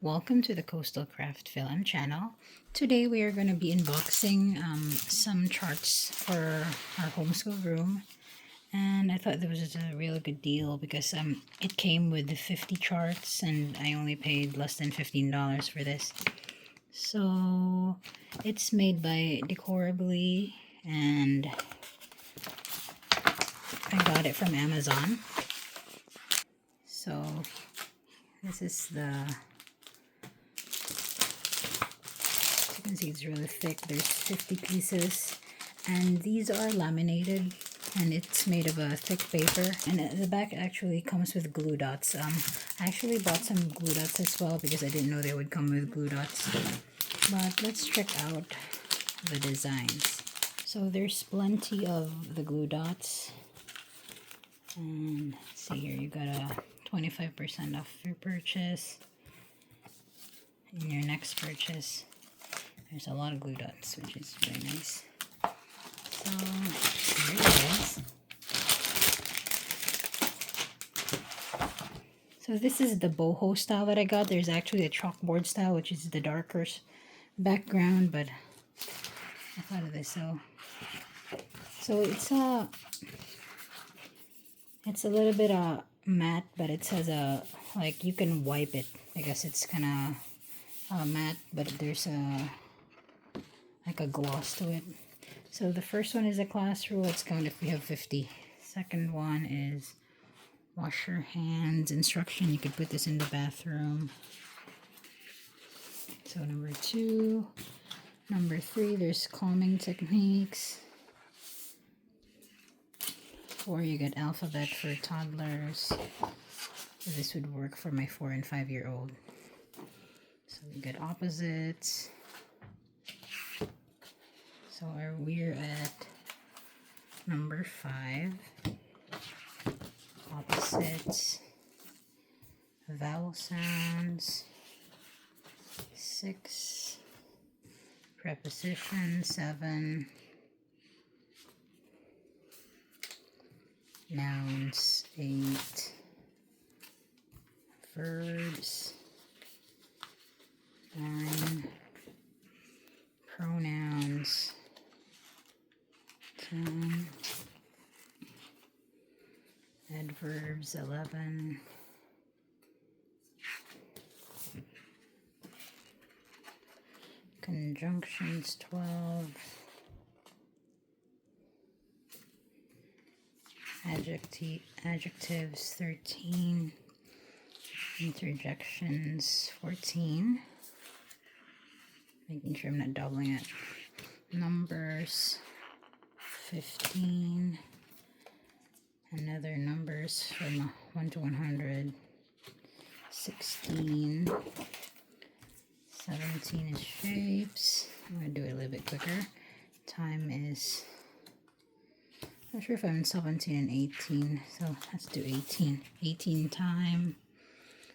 Welcome to the Coastal Craft Film channel. Today we are going to be unboxing some charts for our homeschool room, and I thought this was a really good deal because it came with 50 charts and I only paid less than $15 for this. So it's made by Decorably and I got it from Amazon. So this is you can see it's really thick. There's 50 pieces and these are laminated and it's made of a thick paper, and the back actually comes with glue dots. I actually bought some glue dots as well because I didn't know they would come with glue dots. But let's check out the designs. So there's plenty of the glue dots, and let's see here, you got a 25% off your purchase in your next purchase. There's a lot of glue dots, which is very nice. So here it is. So this is the boho style that I got. There's actually a chalkboard style, which is the darker background, but I thought of this. So it's a little bit matte, but it says like you can wipe it. I guess it's kind of matte, but there's like a gloss to it. So the first one is a class rule. It's going if we have 50. Second one is wash your hands instruction. You could put this in the bathroom. So number 2. Number 3, there's calming techniques. 4, you get alphabet for toddlers. So this would work for my 4 and 5-year-old. So we get opposites. So we're at number 5. Opposites. Vowel sounds. 6. Preposition. 7. Nouns. 8. Verbs. 9. Pronouns. 10. Adverbs. 11. Conjunctions. 12. Adjectives. 13. Interjections. 14. Making sure I'm not doubling it. Numbers. 15. Another numbers from 1 to 100. 16. 17 is shapes. I'm going to do it a little bit quicker. Time is, I'm not sure if I'm in 17 and 18, so let's do 18. 18 time.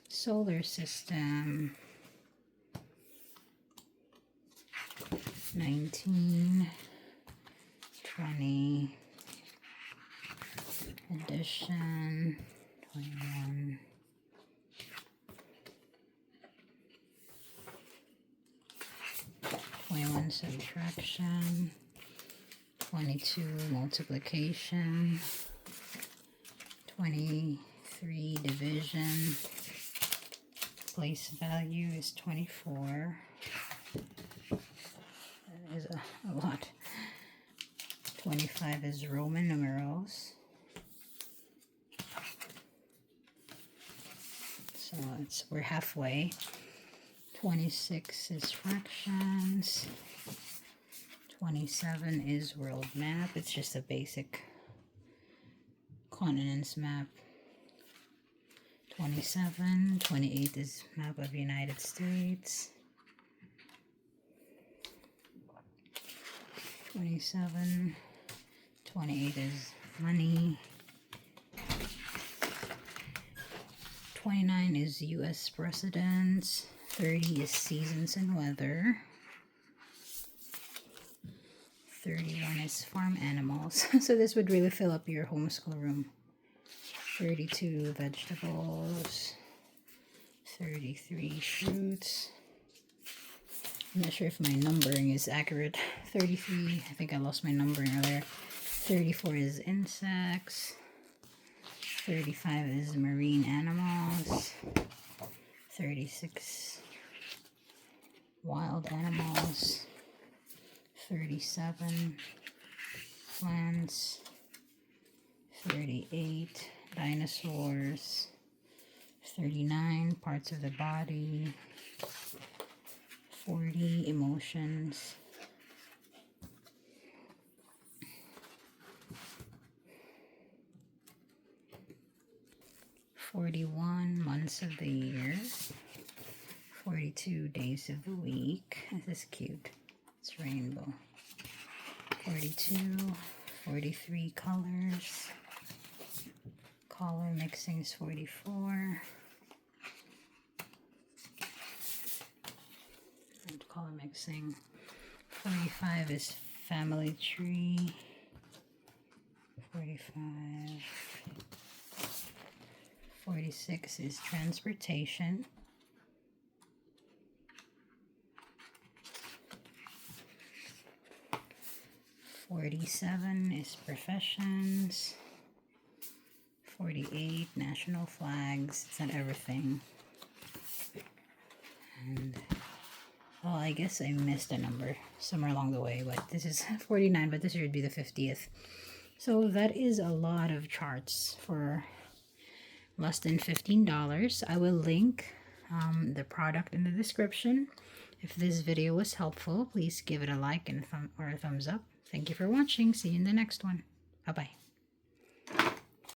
Solar system. 19. 20. Addition. 21. 21 subtraction. 22 multiplication. 23 division. Place value is 24. That is a lot. 25 is Roman numerals. So we're halfway. 26 is fractions. 27 is world map. It's just a basic continents map. 27. 28 is map of United States. 27. 28 is money. 29 is U.S. presidents. 30 is seasons and weather. 31 is farm animals. So this would really fill up your homeschool room. 32 vegetables. 33 fruits. I'm not sure if my numbering is accurate. 33, I think I lost my numbering earlier. 34 is insects. 35 is marine animals. 36 wild animals. 37 plants. 38 dinosaurs. 39 parts of the body. 40 emotions. 41 months of the year. 42 days of the week. This is cute. It's rainbow. 42, 43 colors. Color mixing is 44. And color mixing. 45 is family tree. 45. 46 is transportation. 47 is professions. 48 national flags. It's not everything. And well, I guess I missed a number somewhere along the way, but this is 49, but this should be the 50th. So that is a lot of charts for less than $15. I will link the product in the description. If this video was helpful, please give it a like and or a thumbs up. Thank you for watching. See you in the next one. Bye-bye.